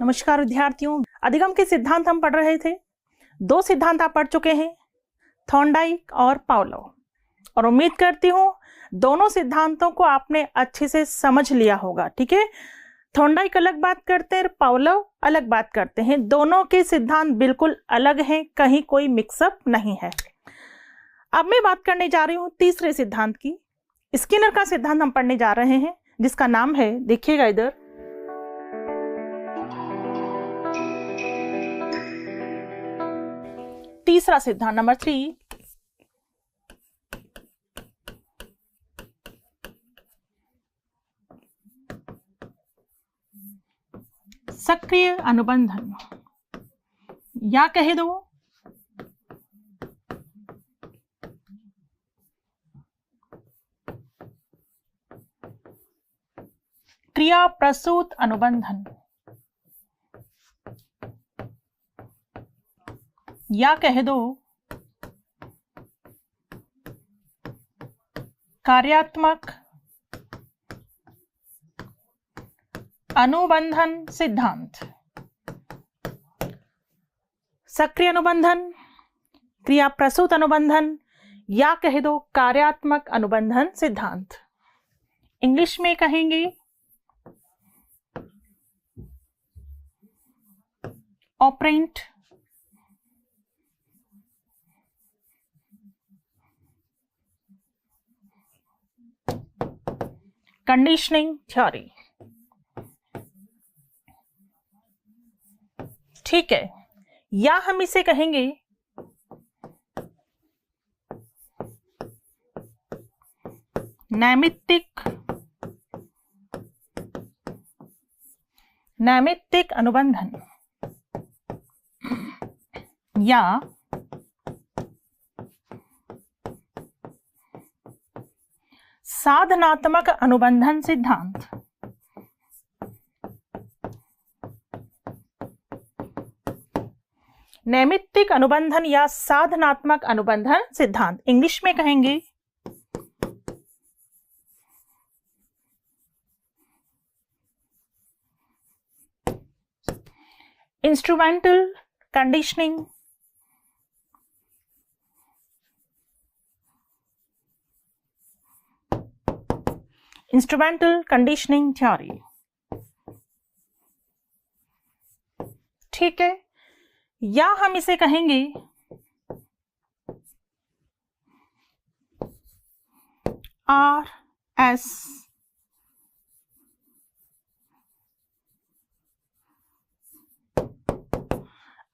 नमस्कार विद्यार्थियों, अधिगम के सिद्धांत हम पढ़ रहे थे। दो सिद्धांत आप पढ़ चुके हैं, थॉर्नडाइक और पावलोव, और उम्मीद करती हूँ दोनों सिद्धांतों को आपने अच्छे से समझ लिया होगा। ठीक है, थॉर्नडाइक अलग बात करते हैं, पावलोव अलग बात करते हैं। दोनों के सिद्धांत बिल्कुल अलग हैं, कहीं कोई मिक्सअप नहीं है। अब मैं बात करने जा रही हूँ तीसरे सिद्धांत की। स्किनर का सिद्धांत हम पढ़ने जा रहे हैं, जिसका नाम है, देखिएगा इधर, तीसरा सिद्धांत नंबर 3, सक्रिय अनुबंधन, या कहे दो क्रिया प्रसूत अनुबंधन, या कह दो कार्यात्मक अनुबंधन सिद्धांत। सक्रिय अनुबंधन, क्रिया प्रसूत अनुबंधन, या कह दो कार्यात्मक अनुबंधन सिद्धांत। इंग्लिश में कहेंगे ऑपरेंट कंडीशनिंग थ्योरी। ठीक है, या हम इसे कहेंगे नैमित्तिक अनुबंधन, या साधनात्मक अनुबंधन सिद्धांत। नैमित्तिक अनुबंधन या साधनात्मक अनुबंधन सिद्धांत। इंग्लिश में कहेंगे इंस्ट्रूमेंटल कंडीशनिंग थ्योरी। ठीक है, या हम इसे कहेंगे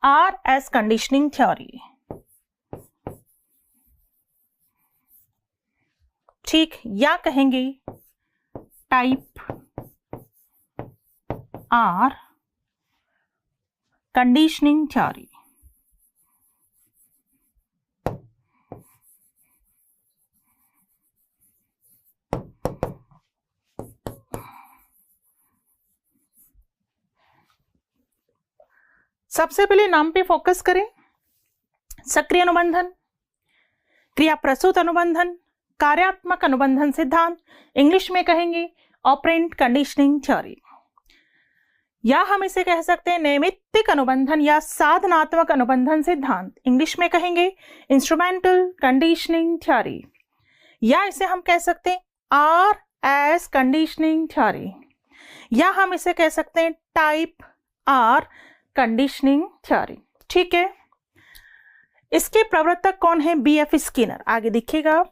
RS कंडीशनिंग थ्योरी। ठीक, या कहेंगे टाइप R कंडीशनिंग थ्योरी। सबसे पहले नाम पे फोकस करें। सक्रिय अनुबंधन, क्रिया प्रसूत अनुबंधन, कार्यात्मक अनुबंधन सिद्धांत। इंग्लिश में कहेंगे ऑपरेंट कंडीशनिंग थ्योरी, या हम इसे कह सकते हैं नैमित्तिक अनुबंधन या साधनात्मक अनुबंधन सिद्धांत। इंग्लिश में कहेंगे इंस्ट्रूमेंटल कंडीशनिंग थ्योरी, या इसे हम कह सकते हैं RS कंडीशनिंग थ्योरी, या हम इसे कह सकते हैं टाइप R कंडीशनिंग थ्योरी। ठीक है, इसके प्रवर्तक कौन है? BF Skinner. आगे दिखेगा आप।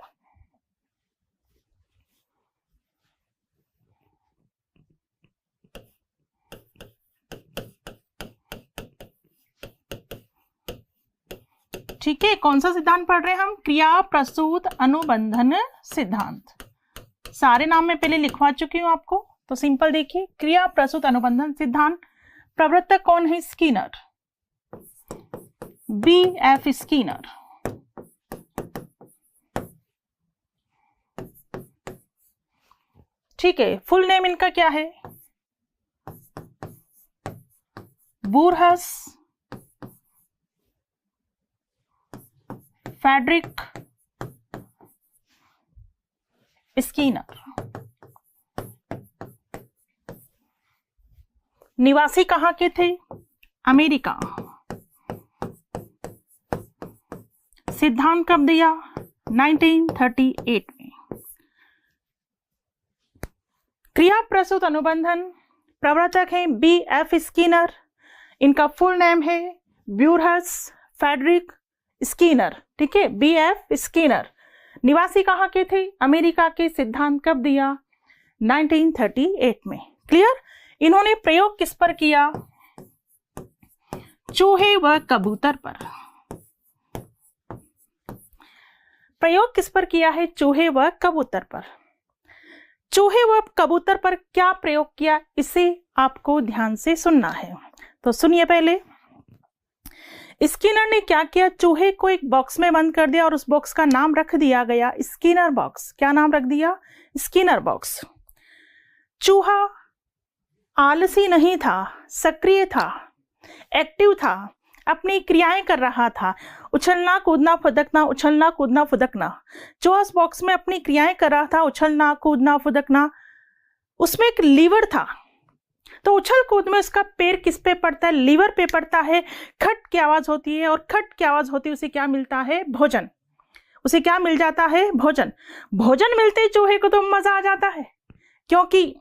ठीक है, कौन सा सिद्धांत पढ़ रहे हैं हम? क्रिया प्रसूत अनुबंधन सिद्धांत। सारे नाम मैं पहले लिखवा चुकी हूं आपको, तो सिंपल देखिए, क्रिया प्रसूत अनुबंधन सिद्धांत। प्रवर्तक कौन है? Skinner, BF Skinner. ठीक है, फुल नेम इनका क्या है? बूरहस फ्रेडरिक स्किनर। निवासी कहाँ के थे? अमेरिका। सिद्धांत कब दिया? 1938 में। क्रिया प्रसूत अनुबंधन प्रवर्तक हैं B.F. स्किनर। इनका फुल नेम है ब्यूरहस फ्रेडरिक स्किनर। ठीक है, B.F. स्किनर। निवासी कहाँ के थे? अमेरिका के। सिद्धांत कब दिया? 1938 में। क्लियर? इन्होंने प्रयोग किस पर किया? चूहे व कबूतर पर। प्रयोग किस पर किया है? चूहे व कबूतर पर। चूहे व कबूतर पर क्या प्रयोग किया, इसे आपको ध्यान से सुनना है। तो सुनिए पहले। स्किनर ने क्या किया? चूहे को एक बॉक्स में बंद कर दिया और उस बॉक्स का नाम रख दिया गया स्किनर बॉक्स। क्या नाम रख दिया? Skinner box. चूहा आलसी नहीं था, सक्रिय था, एक्टिव था, अपनी क्रियाएं कर रहा था। उछलना कूदना फुदकना, उछलना कूदना फुदकना। चूहा उस बॉक्स में अपनी क्रियाएं कर रहा था, उछलना कूदना फुदकना। उसमें एक लीवर था, तो उछल कूद में उसका पैर किस पे पड़ता है? लीवर पे पड़ता है। खट की आवाज होती है और खट की आवाज होती है, उसे क्या मिलता है? भोजन। उसे क्या मिल जाता है? भोजन। भोजन मिलते ही चूहे को तो मजा आ जाता है, क्योंकि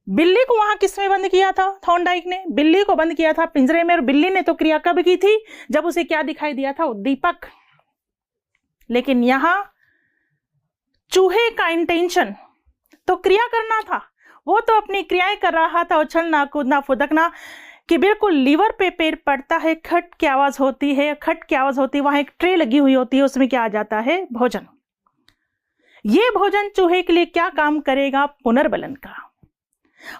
बिल्ली को वहां किसमें बंद किया था? थॉर्नडाइक ने बिल्ली को बंद किया था पिंजरे में, और बिल्ली ने तो क्रिया कब की थी? जब उसे क्या दिखाई दिया था? उद्दीपक। लेकिन यहां चूहे का इंटेंशन तो क्रिया करना था, वो तो अपनी क्रियाएं कर रहा था, उछलना कूदना फुदकना, कि बिल्कुल लीवर पे पैर पड़ता है, खट की आवाज होती है, खट की आवाज होती है, वहां एक ट्रे लगी हुई होती है, उसमें क्या आ जाता है? भोजन। ये भोजन चूहे के लिए क्या काम करेगा? पुनर्बलन का।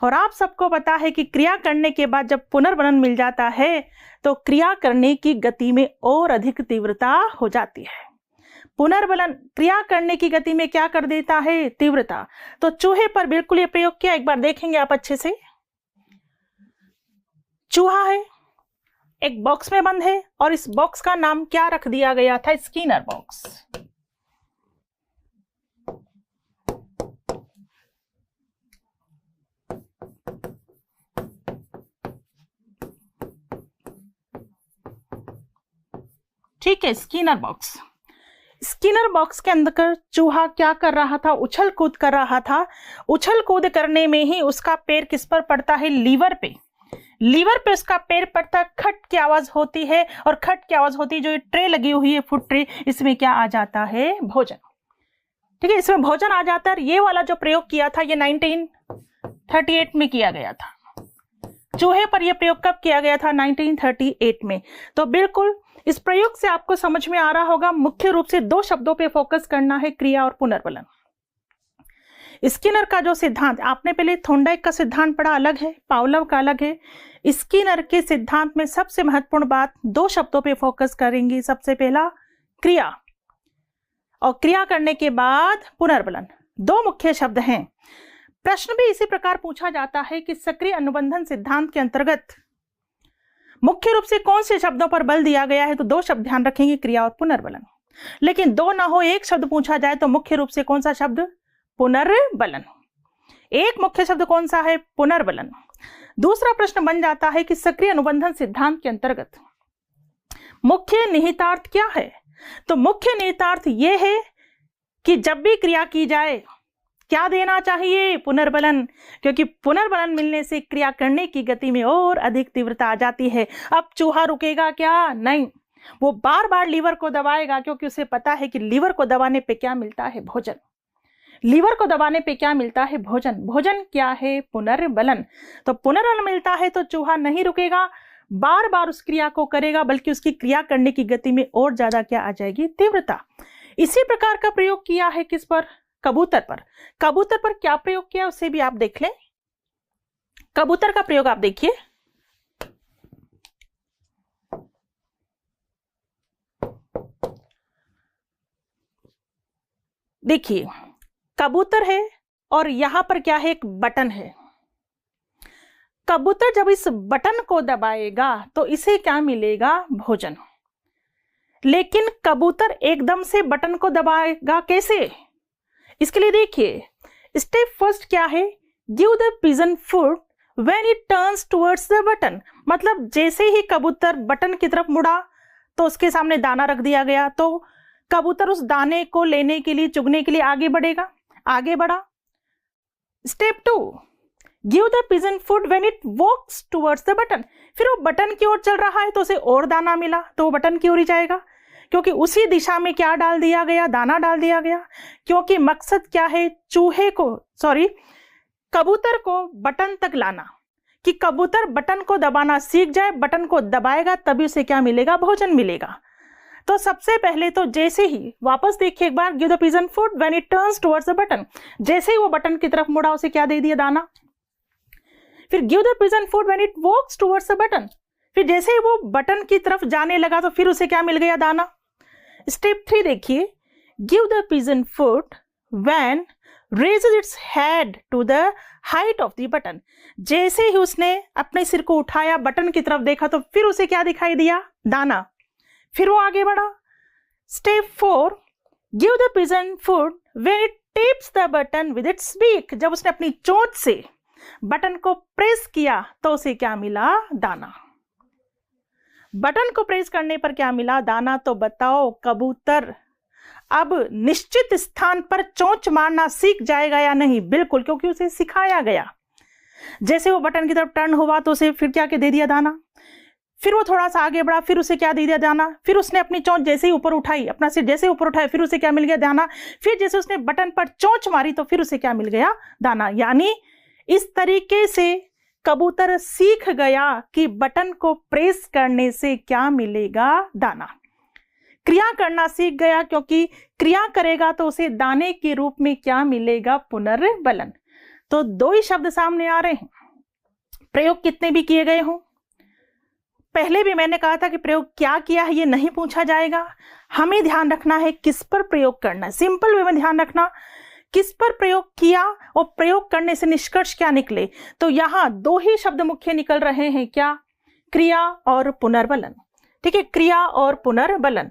और आप सबको पता है कि क्रिया करने के बाद जब पुनर्बलन मिल जाता है तो क्रिया करने की गति में और अधिक तीव्रता हो जाती है। पुनर्बलन क्रिया करने की गति में क्या कर देता है? तीव्रता। तो चूहे पर बिल्कुल ये प्रयोग किया, एक बार देखेंगे आप अच्छे से। चूहा है, एक बॉक्स में बंद है, और इस बॉक्स का नाम क्या रख दिया गया था? Skinner box. ठीक है, स्किनर बॉक्स। स्किनर बॉक्स के अंदर चूहा क्या कर रहा था? उछल कूद कर रहा था। उछल कूद करने में ही उसका पैर किस पर पड़ता है? लीवर पे। लीवर पे उसका पैर पड़ता है, खट की आवाज होती है, और खट की आवाज होती है, जो ये ट्रे लगी हुई है फूड ट्रे, इसमें क्या आ जाता है? भोजन। ठीक है, इसमें भोजन आ जाता है। ये वाला जो प्रयोग किया था ये 1938 में किया गया था। चूहे पर यह प्रयोग कब किया गया था? 1938 में। तो बिल्कुल इस प्रयोग से आपको समझ में आ रहा होगा, मुख्य रूप से दो शब्दों पे फोकस करना है, क्रिया और पुनर्बलन। स्किनर का जो सिद्धांत, आपने पहले थॉर्नडाइक का सिद्धांत पढ़ा, अलग है, पावलोव का अलग है। स्किनर के सिद्धांत में सबसे महत्वपूर्ण बात, दो शब्दों पे फोकस करेंगे। सबसे पहला क्रिया, और क्रिया करने के बाद पुनर्बलन। दो मुख्य शब्द हैं। प्रश्न भी इसी प्रकार पूछा जाता है कि सक्रिय अनुबंधन सिद्धांत के अंतर्गत मुख्य रूप से कौन से शब्दों पर बल दिया गया है? तो दो शब्द ध्यान रखेंगे, क्रिया और पुनर्बलन। लेकिन दो ना हो, एक शब्द पूछा जाए तो मुख्य रूप से कौन सा शब्द? पुनर्बलन। एक मुख्य शब्द कौन सा है? पुनर्बलन। दूसरा प्रश्न बन जाता है कि सक्रिय अनुबंधन सिद्धांत के अंतर्गत मुख्य निहितार्थ क्या है? तो मुख्य निहितार्थ यह है कि जब भी क्रिया की जाए क्या देना चाहिए? पुनर्बलन। क्योंकि पुनर्बलन मिलने से क्रिया करने की गति में और अधिक तीव्रता आ जाती है। अब चूहा रुकेगा क्या? नहीं, वो बार बार लीवर को दबाएगा, क्योंकि उसे पता है कि लीवर को दबाने पे क्या मिलता है? भोजन। लीवर को दबाने पे क्या मिलता है? भोजन। भोजन क्या है? पुनर्बलन। तो पुनर्बलन मिलता है तो चूहा नहीं रुकेगा, बार बार उस क्रिया को करेगा, बल्कि उसकी क्रिया करने की गति में और ज्यादा क्या आ जाएगी? तीव्रता। इसी प्रकार का प्रयोग किया है किस पर? कबूतर पर। कबूतर पर क्या प्रयोग किया उसे भी आप देख लें। कबूतर का प्रयोग आप देखिए। देखिए, कबूतर है और यहां पर क्या है? एक बटन है। कबूतर जब इस बटन को दबाएगा तो इसे क्या मिलेगा? भोजन। लेकिन कबूतर एकदम से बटन को दबाएगा कैसे? इसके लिए देखिए, स्टेप फर्स्ट क्या है? Give the pigeon food when it turns towards the button, मतलब जैसे ही कबूतर बटन की तरफ मुड़ा तो उसके सामने दाना रख दिया गया, तो कबूतर उस दाने को लेने के लिए, चुगने के लिए आगे बढ़ेगा, आगे बढ़ा। Step 2, give the pigeon food when it walks towards the button, फिर वो बटन की ओर चल रहा है तो उसे और दाना मिला तो वो बटन की ओर ही जाएगा, क्योंकि उसी दिशा में क्या डाल दिया गया, दाना डाल दिया गया। क्योंकि मकसद क्या है, कबूतर को बटन तक लाना, कि कबूतर बटन को दबाना सीख जाए, बटन को दबाएगा तभी उसे क्या मिलेगा, भोजन मिलेगा। तो सबसे पहले तो जैसे ही, वापस देखिए एक बार, give the pigeon food when it turns towards the button, जैसे ही वो बटन की तरफ मुड़ा उसे क्या दे दिया, दाना। फिर give the pigeon food when it walks towards the button, फिर जैसे ही वो बटन की तरफ जाने लगा तो फिर उसे क्या मिल गया, दाना। स्टेप 3 देखिए, give the pigeon food when raises its head to the height of the button, जैसे ही उसने अपने सिर को उठाया, बटन की तरफ देखा तो फिर उसे क्या दिखाई दिया, दाना। फिर वो आगे बढ़ा। Step 4, give the pigeon food when it taps the button with its beak, जब उसने अपनी चोंच से बटन को प्रेस किया तो उसे क्या मिला, दाना। बटन को प्रेस करने पर क्या मिला, दाना। तो बताओ कबूतर अब निश्चित स्थान पर चोंच मारना सीख जाएगा या नहीं? बिल्कुल, क्योंकि उसे सिखाया गया। जैसे वो बटन की तरफ टर्न हुआ तो उसे फिर क्या दे दिया, दाना। फिर वो थोड़ा सा आगे बढ़ा, फिर उसे क्या दे दिया, दाना। फिर उसने अपनी चोंच जैसे ही ऊपर उठाई, अपना सिर जैसे ऊपर उठाया, फिर उसे क्या मिल गया, दाना। फिर जैसे उसने बटन पर चोंच मारी तो फिर उसे क्या मिल गया, दाना। यानी इस तरीके से कबूतर सीख गया कि बटन को प्रेस करने से क्या मिलेगा, दाना। क्रिया करना सीख गया, क्योंकि क्रिया करेगा तो उसे दाने के रूप में क्या मिलेगा, पुनर्बलन। तो 2 ही शब्द सामने आ रहे हैं। प्रयोग कितने भी किए गए हों, पहले भी मैंने कहा था कि प्रयोग क्या किया है ये नहीं पूछा जाएगा, हमें ध्यान रखना है किस पर प्रयोग करना है। सिंपल वे में ध्यान रखना किस पर प्रयोग किया और प्रयोग करने से निष्कर्ष क्या निकले। तो यहाँ 2 ही शब्द मुख्य निकल रहे हैं, क्या, क्रिया और पुनर्बलन। ठीक है, क्रिया और पुनर्बलन।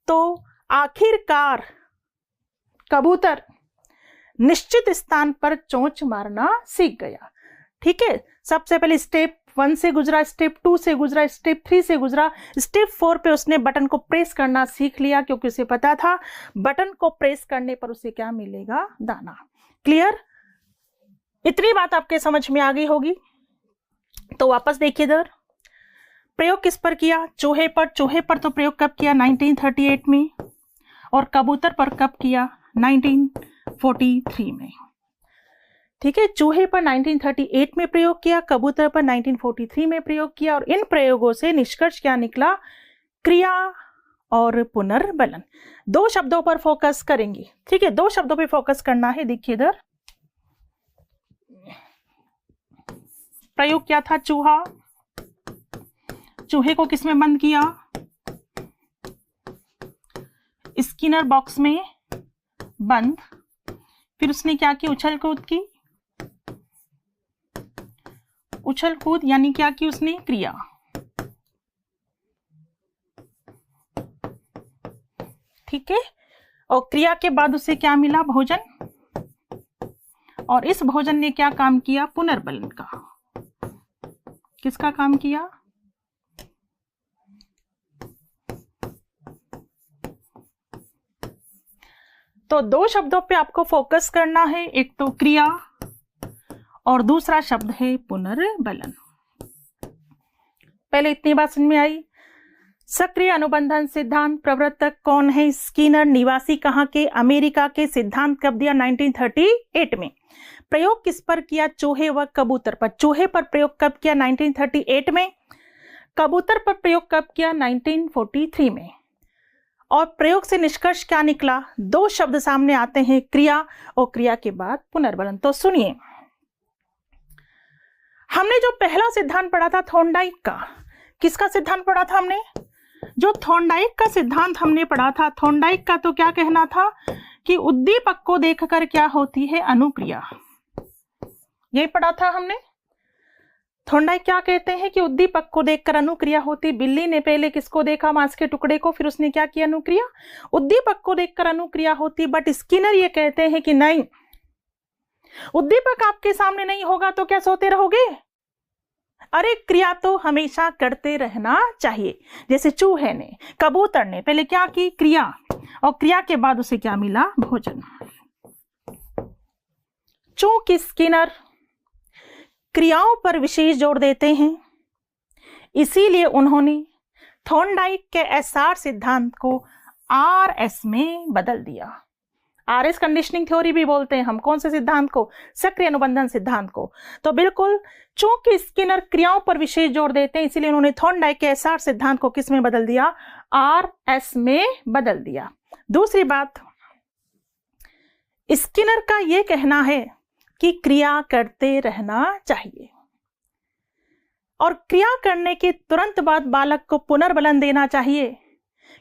तो आखिरकार कबूतर निश्चित स्थान पर चोंच मारना सीख गया। ठीक है, सबसे पहले स्टेप 1 से गुजरा, स्टेप 2 से गुजरा, स्टेप 3 से गुजरा, स्टेप 4 पे उसने बटन को प्रेस करना सीख लिया, क्योंकि उसे पता था बटन को प्रेस करने पर उसे क्या मिलेगा, दाना। क्लियर? इतनी बात आपके समझ में आ गई होगी। तो वापस देखिए इधर, प्रयोग किस पर किया, चूहे पर। चूहे पर तो प्रयोग कब किया, 1938 में, और कबूतर पर कब किया, 1943 में। ठीक है, चूहे पर 1938 में प्रयोग किया, कबूतर पर 1943 में प्रयोग किया, और इन प्रयोगों से निष्कर्ष क्या निकला, क्रिया और पुनर्बलन। 2 शब्दों पर फोकस करेंगे। ठीक है, 2 शब्दों पे फोकस करना है। देखिए इधर प्रयोग क्या था, चूहा। चूहे को किसमें बंद किया, स्किनर बॉक्स में बंद। फिर उसने क्या किया, उछल कूद की, उछल कूद यानी क्या की उसने, क्रिया। ठीक है, और क्रिया के बाद उसे क्या मिला, भोजन। और इस भोजन ने क्या काम किया, पुनर्बलन का। किसका काम किया, तो 2 शब्दों पे आपको फोकस करना है, एक तो क्रिया और दूसरा शब्द है पुनर्बलन। पहले इतनी बात समझ में आई। सक्रिय अनुबंधन सिद्धांत प्रवर्तक कौन है, स्किनर। निवासी कहाँ के, अमेरिका के। सिद्धांत कब दिया, 1938 में। प्रयोग किस पर किया, चूहे व कबूतर पर। चूहे पर प्रयोग कब किया, 1938 में। कबूतर पर प्रयोग कब किया, 1943 में। और प्रयोग से निष्कर्ष क्या निकला, 2 शब्द सामने आते हैं, क्रिया और क्रिया के बाद पुनर्बलन। तो सुनिए, हमने जो पहला सिद्धांत पढ़ा था थॉर्नडाइक का, किसका सिद्धांत पढ़ा था हमने, जो थॉर्नडाइक का सिद्धांत हमने पढ़ा था। थॉर्नडाइक का तो क्या कहना था कि उद्दीपक को देखकर क्या होती है, अनुक्रिया। यही पढ़ा था हमने। थॉर्नडाइक क्या कहते हैं कि उद्दीपक को देखकर अनुक्रिया होती। बिल्ली ने पहले किसको देखा, मांस के टुकड़े को, फिर उसने क्या किया, अनुक्रिया। उद्दीपक को देखकर अनुक्रिया होती, बट स्किनर ये कहते हैं कि नहीं, उद्दीपक आपके सामने नहीं होगा तो क्या सोते रहोगे, अरे क्रिया तो हमेशा करते रहना चाहिए। जैसे चूहे ने, कबूतर ने पहले क्या की, क्रिया, और क्रिया के बाद उसे क्या मिला, भोजन। चूंकि स्किनर क्रियाओं पर विशेष जोर देते हैं, इसीलिए उन्होंने थॉर्नडाइक के एसआर सिद्धांत को आरएस में बदल दिया। आरएस कंडीशनिंग थ्योरी भी बोलते हैं हम, कौन से सिद्धांत को, सक्रिय अनुबंधन सिद्धांत को। तो बिल्कुल, चूंकि स्किनर क्रियाओं पर विशेष जोर देते हैं, इसीलिए उन्होंने थॉर्नडाइक के एसआर सिद्धांत को किस में बदल दिया, आरएस में बदल दिया। दूसरी बात, स्किनर का यह कहना है कि क्रिया करते रहना चाहिए और क्रिया करने के तुरंत बाद बालक को पुनर्बलन देना चाहिए,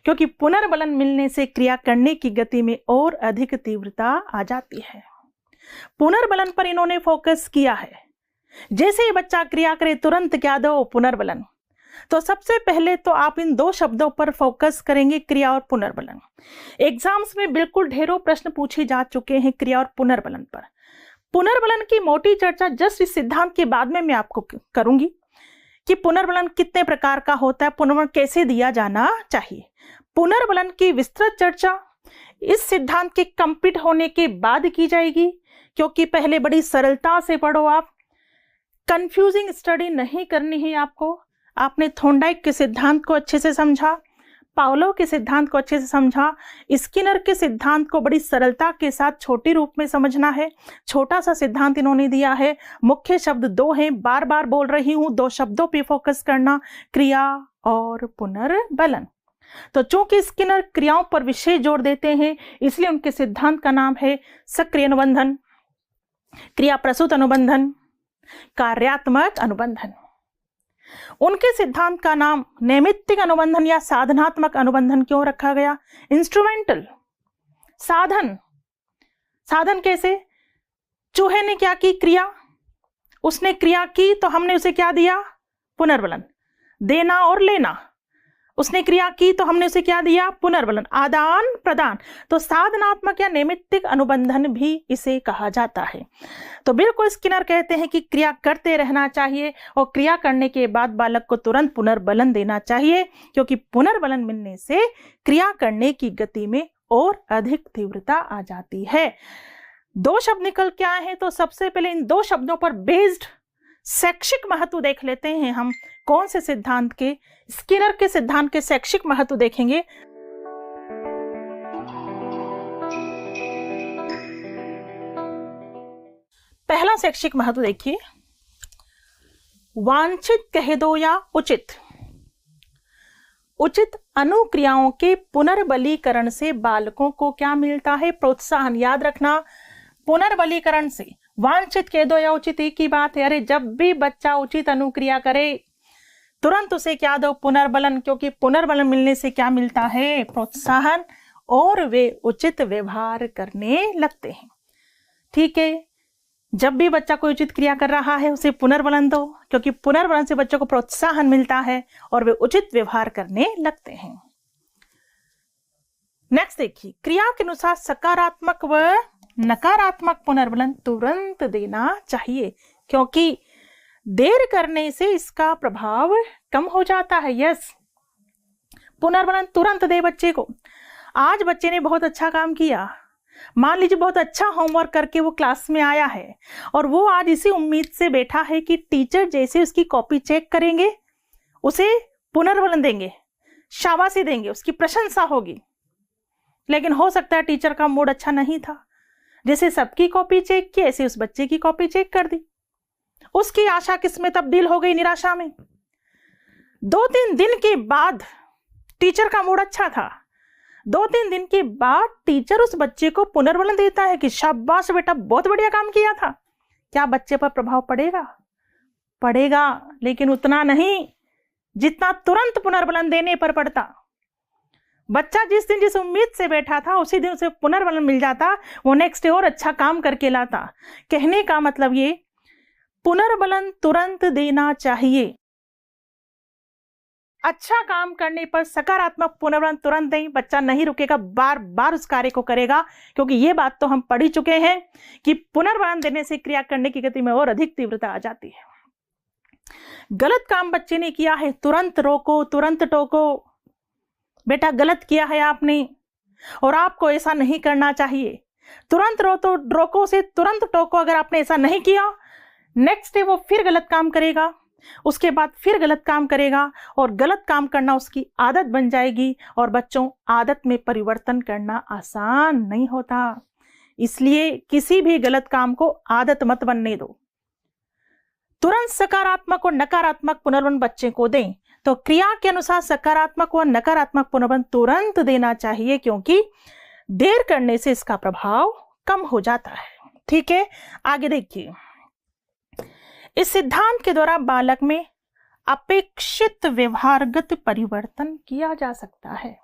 क्योंकि पुनर्बलन मिलने से क्रिया करने की गति में और अधिक तीव्रता आ जाती है। पुनर्बलन पर इन्होंने फोकस किया है। जैसे ही बच्चा क्रिया करे तुरंत क्या दो, पुनर्बलन। तो सबसे पहले तो आप इन दो शब्दों पर फोकस करेंगे, क्रिया और पुनर्बलन। एग्जाम्स में बिल्कुल ढेरों प्रश्न पूछे जा चुके हैं क्रिया और पुनर्बलन पर। पुनर्बलन की मोटी चर्चा जस्ट इस सिद्धांत के बाद में मैं आपको करूंगी कि पुनर्बलन कितने प्रकार का होता है, पुनर्बलन कैसे दिया जाना चाहिए। पुनर्बलन की विस्तृत चर्चा इस सिद्धांत के कंप्लीट होने के बाद की जाएगी, क्योंकि पहले बड़ी सरलता से पढ़ो आप, कंफ्यूजिंग स्टडी नहीं करनी है आपको। आपने थॉर्नडाइक के सिद्धांत को अच्छे से समझा, पावलोव के सिद्धांत को अच्छे से समझा, स्किनर के सिद्धांत को बड़ी सरलता के साथ छोटे रूप में समझना है। छोटा सा सिद्धांत इन्होंने दिया है, मुख्य शब्द दो हैं, बार बार बोल रही हूं, दो शब्दों पे फोकस करना, क्रिया और पुनर्बलन। तो चूंकि स्किनर क्रियाओं पर विशेष जोर देते हैं, इसलिए उनके सिद्धांत का नाम है सक्रिय अनुबंधन, क्रिया प्रसूत अनुबंधन, कार्यात्मक अनुबंधन। उनके सिद्धांत का नाम नैमित्तिक अनुबंधन या साधनात्मक अनुबंधन क्यों रखा गया? इंस्ट्रूमेंटल, साधन। साधन कैसे? चूहे ने क्या की, क्रिया, उसने क्रिया की तो हमने उसे क्या दिया, पुनर्बलन, देना और लेना। उसने क्रिया की तो हमने उसे क्या दिया, पुनर्बलन, आदान प्रदान। तो साधनात्मक या नैमित्तिक अनुबंधन भी इसे कहा जाता है। तो बिल्कुल स्किनर कहते हैं कि क्रिया करते रहना चाहिए और क्रिया करने के बाद बालक को तुरंत पुनर्बलन देना चाहिए, क्योंकि पुनर्बलन मिलने से क्रिया करने की गति में और अधिक तीव्रता आ जाती है। दो शब्द निकल के आए हैं, तो सबसे पहले इन दो शब्दों पर बेस्ड शैक्षिक महत्व देख लेते हैं हम। कौन से सिद्धांत के? स्किनर के सिद्धांत के शैक्षिक महत्व देखेंगे। पहला शैक्षिक महत्व देखिए, वांछित कह दो या उचित। उचित अनुक्रियाओं के पुनर्बलीकरण से बालकों को क्या मिलता है? प्रोत्साहन। याद रखना, पुनर्बलीकरण से वांछित कह दो या उचित एक ही बात है। अरे जब भी बच्चा उचित अनुक्रिया करे तुरंत उसे क्या दो, पुनर्बलन, क्योंकि पुनर्बलन मिलने से क्या मिलता है, प्रोत्साहन, और वे उचित व्यवहार करने लगते हैं। ठीक है, जब भी बच्चा कोई उचित क्रिया कर रहा है उसे पुनर्बलन दो, क्योंकि पुनर्बलन से बच्चों को प्रोत्साहन मिलता है और वे उचित व्यवहार करने लगते हैं। नेक्स्ट देखिए, क्रिया के अनुसार सकारात्मक व नकारात्मक पुनर्बलन तुरंत देना चाहिए, क्योंकि देर करने से इसका प्रभाव कम हो जाता है। यस, पुनर्बलन तुरंत दे बच्चे को। आज बच्चे ने बहुत अच्छा काम किया, मान लीजिए बहुत अच्छा होमवर्क करके वो क्लास में आया है, और वो आज इसी उम्मीद से बैठा है कि टीचर जैसे उसकी कॉपी चेक करेंगे उसे पुनर्बलन देंगे, शाबाशी देंगे, उसकी प्रशंसा होगी। लेकिन हो सकता है टीचर का मूड अच्छा नहीं था, जैसे सबकी कॉपी चेक की ऐसे उस बच्चे की कॉपी चेक कर दी। उसकी आशा किसमें तब्दील हो गई? निराशा में। 2-3 दिन के बाद टीचर का मूड अच्छा था, 2-3 दिन के बाद टीचर उस बच्चे को पुनर्बलन देता है कि शाबाश बेटा, बहुत बढ़िया काम किया था। क्या बच्चे पर प्रभाव पड़ेगा? पड़ेगा, लेकिन उतना नहीं जितना तुरंत पुनर्बलन देने पर पड़ता। बच्चा जिस दिन जिस उम्मीद से बैठा था उसी दिन उसे पुनर्बलन मिल जाता, वो नेक्स्ट डे और अच्छा काम करके लाता। कहने का मतलब ये, पुनर्बलन तुरंत देना चाहिए। अच्छा काम करने पर सकारात्मक पुनर्बलन तुरंत दें, बच्चा नहीं रुकेगा, बार बार उस कार्य को करेगा, क्योंकि ये बात तो हम पढ़ ही चुके हैं कि पुनर्बलन देने से क्रिया करने की गति में और अधिक तीव्रता आ जाती है। गलत काम बच्चे ने किया है तुरंत रोको, तुरंत टोको, बेटा गलत किया है आपने और आपको ऐसा नहीं करना चाहिए। तुरंत रोको से तुरंत टोको। अगर आपने ऐसा नहीं किया, नेक्स्ट डे वो फिर गलत काम करेगा, उसके बाद फिर गलत काम करेगा और गलत काम करना उसकी आदत बन जाएगी। और बच्चों, आदत में परिवर्तन करना आसान नहीं होता, इसलिए किसी भी गलत काम को आदत मत बनने दो। तुरंत सकारात्मक और नकारात्मक पुनर्वन बच्चे को दें, तो क्रिया के अनुसार सकारात्मक व नकारात्मक पुनर्वन तुरंत देना चाहिए, क्योंकि देर करने से इसका प्रभाव कम हो जाता है। ठीक है, आगे देखिए। इस सिद्धांत के द्वारा बालक में अपेक्षित व्यवहारगत परिवर्तन किया जा सकता है।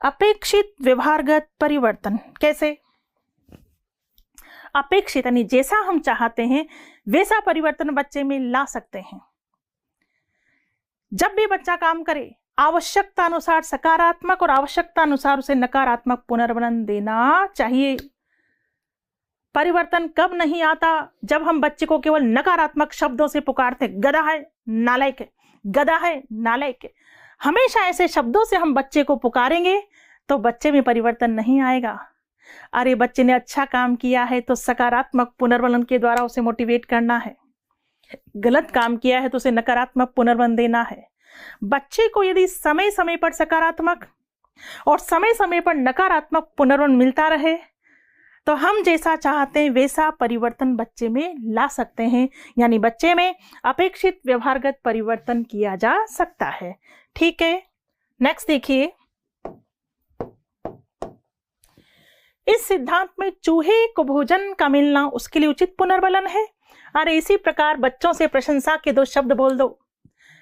अपेक्षित व्यवहारगत परिवर्तन कैसे? अपेक्षित यानी जैसा हम चाहते हैं वैसा परिवर्तन बच्चे में ला सकते हैं। जब भी बच्चा काम करे, आवश्यकता अनुसार सकारात्मक और आवश्यकता अनुसार उसे नकारात्मक पुनर्वलन देना चाहिए। परिवर्तन कब नहीं आता? जब हम बच्चे को केवल नकारात्मक शब्दों से पुकारते, गधा है, नालायक है, गधा है, नालायक है। हमेशा ऐसे शब्दों से हम बच्चे को पुकारेंगे तो बच्चे में परिवर्तन नहीं आएगा। अरे बच्चे ने अच्छा काम किया है तो सकारात्मक पुनर्वलन के द्वारा उसे मोटिवेट करना है, गलत काम किया है तो उसे नकारात्मक पुनर्वलन देना है। बच्चे को यदि समय समय पर सकारात्मक और समय समय पर नकारात्मक पुनर्वलन मिलता रहे तो हम जैसा चाहते हैं वैसा परिवर्तन बच्चे में ला सकते हैं, यानी बच्चे में अपेक्षित व्यवहारगत परिवर्तन किया जा सकता है। ठीक है, नेक्स्ट देखिए। इस सिद्धांत में चूहे को भोजन का मिलना उसके लिए उचित पुनर्बलन है। अरे इसी प्रकार बच्चों से प्रशंसा के 2 शब्द बोल दो,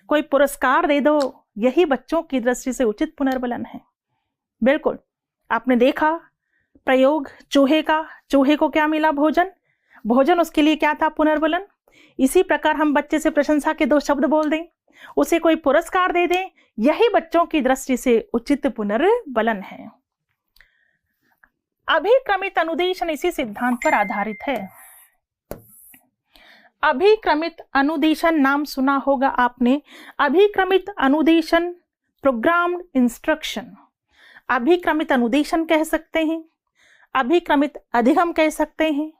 कोई पुरस्कार दे दो, यही बच्चों की दृष्टि से उचित पुनर्बलन है। बिल्कुल, आपने देखा प्रयोग चूहे का, चूहे को क्या मिला? भोजन। भोजन उसके लिए क्या था? पुनर्बलन। इसी प्रकार हम बच्चे से प्रशंसा के 2 शब्द बोल दें, उसे कोई पुरस्कार दे दें, यही बच्चों की दृष्टि से उचित पुनर्बलन है। अभिक्रमित अनुदेशन इसी सिद्धांत पर आधारित है। अभिक्रमित अनुदेशन नाम सुना होगा आपने। अभिक्रमित अनुदेशन, प्रोग्राम्ड इंस्ट्रक्शन। अभिक्रमित अनुदेशन कह सकते हैं, अभिक्रमित अधिगम कह सकते हैं,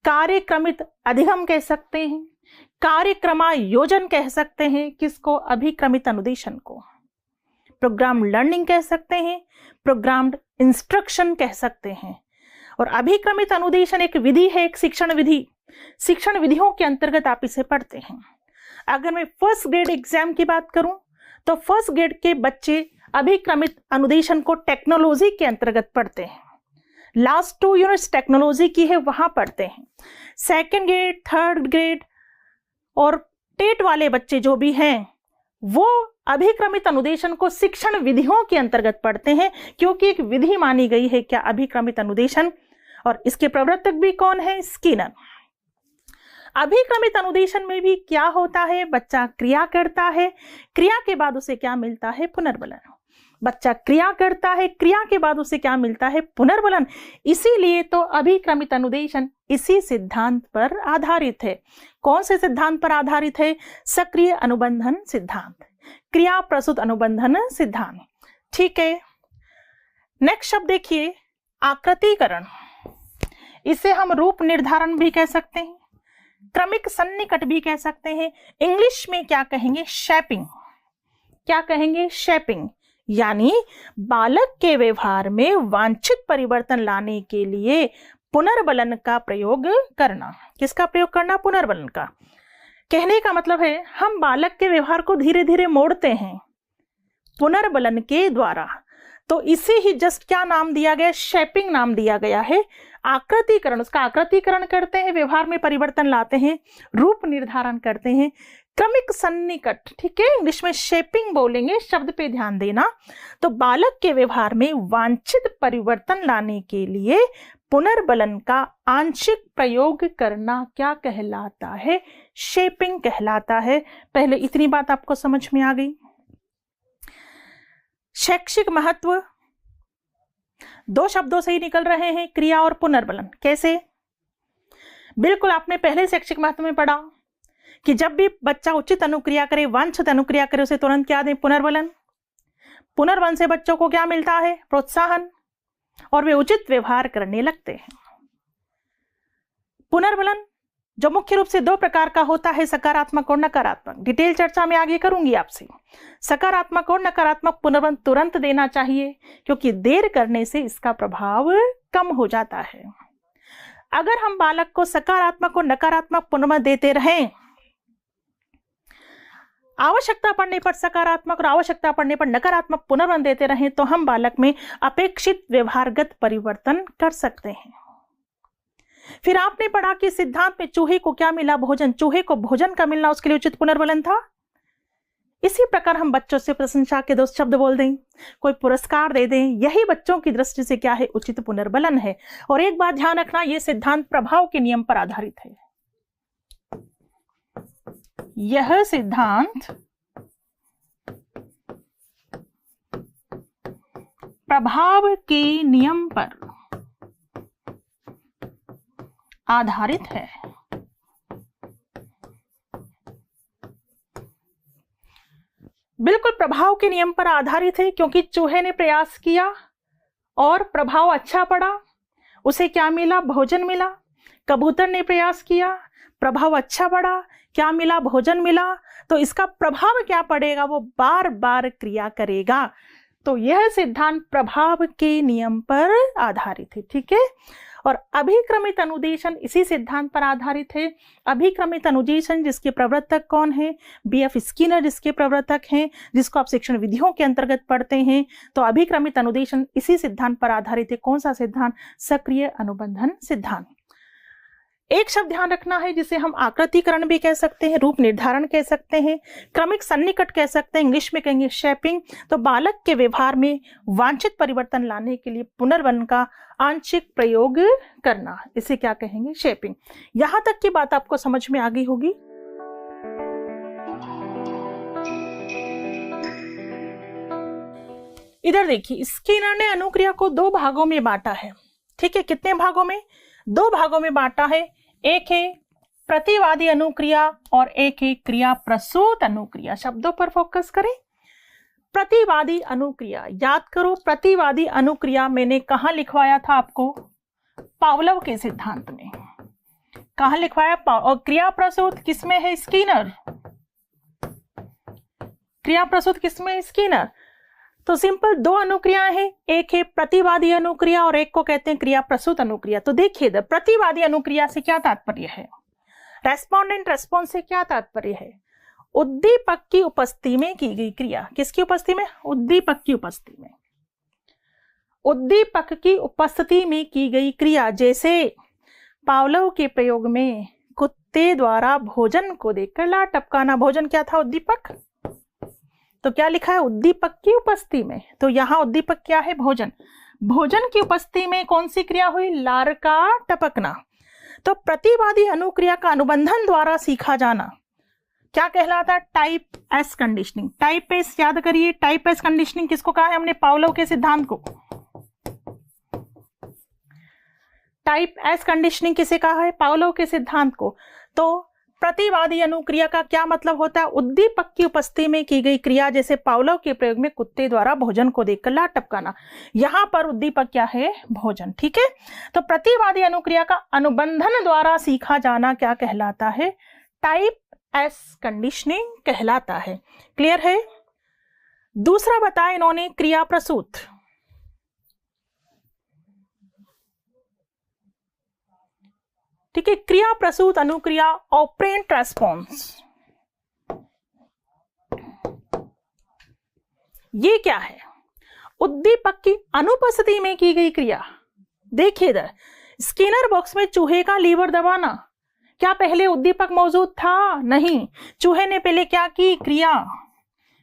कार्यक्रमित अधिगम कह सकते हैं, कार्यक्रमायोजन कह सकते हैं। किसको? अभिक्रमित अनुदेशन को। प्रोग्राम लर्निंग कह सकते हैं, प्रोग्राम्ड इंस्ट्रक्शन कह सकते हैं। और अभिक्रमित अनुदेशन एक विधि है, एक शिक्षण विधि। शिक्षण विधियों के अंतर्गत आप इसे पढ़ते हैं। अगर मैं फर्स्ट ग्रेड एग्जाम की बात करूं तो फर्स्ट ग्रेड के बच्चे अभिक्रमित अनुदेशन को टेक्नोलॉजी के अंतर्गत पढ़ते हैं। लास्ट 2 यूनिट्स टेक्नोलॉजी की है, वहां पढ़ते हैं। सेकेंड ग्रेड, थर्ड ग्रेड और टेट वाले बच्चे जो भी हैं वो अभिक्रमित अनुदेशन को शिक्षण विधियों के अंतर्गत पढ़ते हैं, क्योंकि एक विधि मानी गई है क्या? अभिक्रमित अनुदेशन। और इसके प्रवर्तक भी कौन है? स्किनर। अभिक्रमित अनुदेशन में भी क्या होता है? बच्चा क्रिया करता है, क्रिया के बाद उसे क्या मिलता है? पुनर्बलन। बच्चा क्रिया करता है, क्रिया के बाद उसे क्या मिलता है? पुनर्बलन। इसीलिए तो अभिक्रमित अनुदेशन इसी सिद्धांत पर आधारित है। कौन से सिद्धांत पर आधारित है? सक्रिय अनुबंधन सिद्धांत, क्रिया प्रसूत अनुबंधन सिद्धांत। ठीक है, नेक्स्ट शब्द देखिए, आकृतिकरण। इसे हम रूप निर्धारण भी कह सकते हैं, क्रमिक सन्निकट भी कह सकते हैं। इंग्लिश में क्या कहेंगे? शेपिंग। क्या कहेंगे? शेपिंग। यानी बालक के व्यवहार में वांछित परिवर्तन लाने के लिए पुनर्बलन का प्रयोग करना। किसका प्रयोग करना? पुनर्बलन का। कहने का मतलब है हम बालक के व्यवहार को धीरे धीरे मोड़ते हैं पुनर्बलन के द्वारा। तो इसे ही जस्ट क्या नाम दिया गया? शेपिंग नाम दिया गया है। आकृतिकरण, उसका आकृतिकरण करते हैं, व्यवहार में परिवर्तन लाते हैं, रूप निर्धारण करते हैं। क्रमिक सन्निकट, ठीक है, इंग्लिश में शेपिंग बोलेंगे, शब्द पे ध्यान देना। तो बालक के व्यवहार में वांछित परिवर्तन लाने के लिए पुनर्बलन का आंशिक प्रयोग करना क्या कहलाता है? शेपिंग कहलाता है। पहले इतनी बात आपको समझ में आ गई। शैक्षिक महत्व 2 शब्दों से ही निकल रहे हैं, क्रिया और पुनर्बलन। कैसे? बिल्कुल, आपने पहले शैक्षिक महत्व में पढ़ा कि जब भी बच्चा उचित अनुक्रिया करे, वांछित अनुक्रिया करे, उसे तुरंत क्या दें? पुनर्वलन। पुनर्वलन से बच्चों को क्या मिलता है? प्रोत्साहन, और वे उचित व्यवहार करने लगते हैं। पुनर्वलन जो मुख्य रूप से दो प्रकार का होता है, सकारात्मक और नकारात्मक। डिटेल चर्चा में आगे करूंगी आपसे। सकारात्मक और नकारात्मक पुनर्वलन तुरंत देना चाहिए, क्योंकि देर करने से इसका प्रभाव कम हो जाता है। अगर हम बालक को सकारात्मक और नकारात्मक पुनर्वलन देते रहें, आवश्यकता पड़ने पर सकारात्मक और आवश्यकता पड़ने पर नकारात्मक पुनर्वलन देते रहें, तो हम बालक में अपेक्षित व्यवहारगत परिवर्तन कर सकते हैं। फिर आपने पढ़ा कि सिद्धांत में चूहे को क्या मिला? भोजन। चूहे को भोजन का मिलना उसके लिए उचित पुनर्वलन था। इसी प्रकार हम बच्चों से प्रशंसा के दो शब्द बोल दें, कोई पुरस्कार दे दें, यही बच्चों की दृष्टि से क्या है? उचित पुनर्वलन है। और एक बात ध्यान रखना, यह सिद्धांत प्रभाव के नियम पर आधारित है। यह सिद्धांत प्रभाव के नियम पर आधारित है। बिल्कुल प्रभाव के नियम पर आधारित है, क्योंकि चूहे ने प्रयास किया और प्रभाव अच्छा पड़ा, उसे क्या मिला? भोजन मिला। कबूतर ने प्रयास किया, प्रभाव अच्छा पड़ा, क्या मिला? भोजन मिला। तो इसका प्रभाव क्या पड़ेगा? वो बार बार क्रिया करेगा। तो यह सिद्धांत प्रभाव के नियम पर आधारित है। ठीक है। और अभिक्रमित अनुदेशन इसी सिद्धांत पर आधारित है। अभिक्रमित अनुदेशन जिसके प्रवर्तक कौन है? बीएफ स्किनर जिसके प्रवर्तक हैं, जिसको आप शिक्षण विधियों के अंतर्गत पढ़ते हैं। तो अभिक्रमित अनुदेशन इसी सिद्धांत पर आधारित है। कौन सा सिद्धांत? सक्रिय अनुबंधन सिद्धांत। एक शब्द ध्यान रखना है जिसे हम आकृतिकरण भी कह सकते हैं, रूप निर्धारण कह सकते हैं, क्रमिक सन्निकट कह सकते हैं, इंग्लिश में कहेंगे शेपिंग। तो बालक के व्यवहार में वांछित परिवर्तन लाने के लिए पुनर्वलन का आंशिक प्रयोग करना, इसे क्या कहेंगे? शेपिंग। यहां तक की बात आपको समझ में आ गई होगी। इधर देखिए, स्किनर ने अनुक्रिया को दो भागों में बांटा है। ठीक है, कितने भागों में? दो भागों में बांटा है। एक है प्रतिवादी अनुक्रिया और एक है क्रिया प्रसूत अनुक्रिया। शब्दों पर फोकस करें। प्रतिवादी अनुक्रिया, याद करो प्रतिवादी अनुक्रिया मैंने कहां लिखवाया था आपको? पावलोव के सिद्धांत में। कहां लिखवाया? और क्रिया प्रसूत किसमें है? स्किनर। क्रिया प्रसूत किसमें? स्किनर। तो सिंपल दो अनुक्रियाएं हैं, एक है प्रतिवादी अनुक्रिया और एक को कहते हैं क्रिया प्रसूत अनुक्रिया। तो देखिए, प्रतिवादी अनुक्रिया से क्या तात्पर्य है? रेस्पोंडेंट रेस्पॉन्स से क्या तात्पर्य है? उद्दीपक की उपस्थिति में की गई क्रिया। किसकी उपस्थिति में? उद्दीपक की उपस्थिति में। उद्दीपक की उपस्थिति में की गई क्रिया, जैसे पावलोव के प्रयोग में कुत्ते द्वारा भोजन को देखकर लार टपकाना। भोजन क्या था? उद्दीपक। तो क्या लिखा है? उद्दीपक की उपस्थिति में। तो यहां उद्दीपक क्या है? भोजन। भोजन की उपस्थिति में कौन सी क्रिया हुई? लार का टपकना। तो प्रतिवादी अनुक्रिया का अनुबंधन द्वारा सीखा जाना क्या कहलाता? Type S conditioning. Type S याद करिए, टाइप एस कंडीशनिंग किसको कहा है हमने? पावलोव के सिद्धांत को। टाइप एस कंडीशनिंग किसे कहा है? पावलोव के सिद्धांत को। तो प्रतिवादी अनुक्रिया का क्या मतलब होता है? उद्दीपक की उपस्थिति में की गई क्रिया, जैसे पावलोव के प्रयोग में कुत्ते द्वारा भोजन को देखकर लार टपकाना। यहां पर उद्दीपक क्या है? भोजन। ठीक है। तो प्रतिवादी अनुक्रिया का अनुबंधन द्वारा सीखा जाना क्या कहलाता है? टाइप एस कंडीशनिंग कहलाता है। क्लियर है? दूसरा बताया इन्होंने क्रिया प्रसूत। ठीक है, क्रिया प्रसूत अनुक्रिया ऑपरेंट रेस्पॉन्स, ये क्या है? उद्दीपक की अनुपस्थिति में की गई क्रिया। देखिए इधर, स्किनर बॉक्स में चूहे का लीवर दबाना, क्या पहले उद्दीपक मौजूद था? नहीं। चूहे ने पहले क्या की? क्रिया।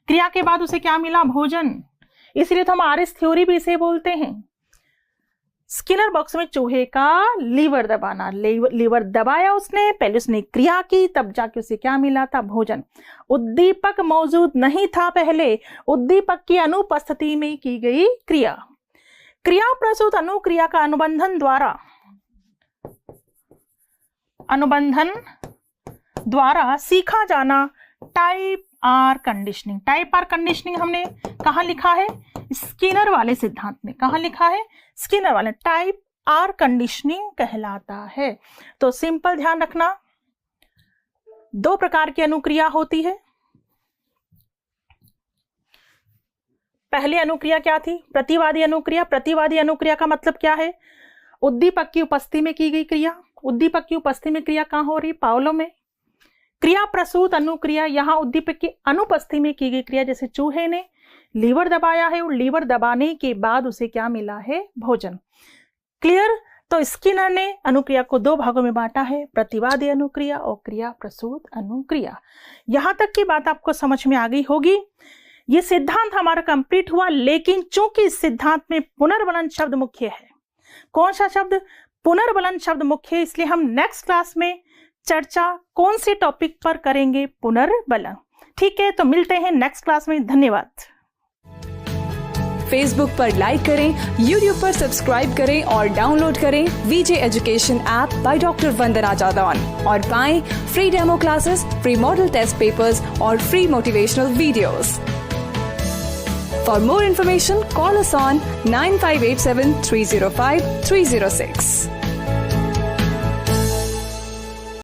क्रिया के बाद उसे क्या मिला? भोजन। इसलिए तो हम आरएस थ्योरी भी इसे बोलते हैं। स्किनर बॉक्स में चूहे का लीवर दबाना, लीवर दबाया उसने, पहले उसने क्रिया की, तब जाके उसे क्या मिला था? भोजन। उद्दीपक मौजूद नहीं था पहले, उद्दीपक की अनुपस्थिति में की गई क्रिया। क्रिया प्रसूत अनुक्रिया का अनुबंधन द्वारा सीखा जाना type R conditioning. Type R conditioning हमने कहाँ लिखा है? स्किनर वाले सिद्धांत में। कहाँ लिखा है? स्किनर वाले। टाइप आर कंडीशनिंग कहलाता है। तो सिंपल ध्यान रखना, दो प्रकार की अनुक्रिया होती है। पहली अनुक्रिया क्या थी? प्रतिवादी अनुक्रिया। प्रतिवादी अनुक्रिया का मतलब क्या है? उद्दीपक की उपस्थिति में की गई क्रिया। उद्दीपक की उपस्थिति में क्रिया कहाँ हो रही? पावलों में। क्रिया प्रसूत अनुक्रिया, यहाँ उद्दीपक की अनुपस्थिति में की गई क्रिया। जैसे चूहे ने लीवर दबाया है और लीवर दबाने के बाद उसे क्या मिला है? भोजन। क्लियर? तो स्किनर ने अनुक्रिया को दो भागों में बांटा है, प्रतिवादी अनुक्रिया और क्रिया प्रसूत अनुक्रिया। यहां तक की बात आपको समझ में आ गई होगी। ये सिद्धांत हमारा कंप्लीट हुआ, लेकिन चूंकि इस सिद्धांत में पुनर्बलन शब्द मुख्य है। कौन सा शब्द? पुनर्बलन शब्द मुख्य है, इसलिए हम नेक्स्ट क्लास में चर्चा कौन से टॉपिक पर करेंगे? पुनर्बलन। ठीक है, तो मिलते हैं नेक्स्ट क्लास में। धन्यवाद। फेसबुक पर लाइक करें, यूट्यूब पर सब्सक्राइब करें और डाउनलोड करें VJ education app by doctor Vandana Jadaun और पाएं free demo classes, free model test papers और free motivational videos. For more information, call us on 9587 305 306.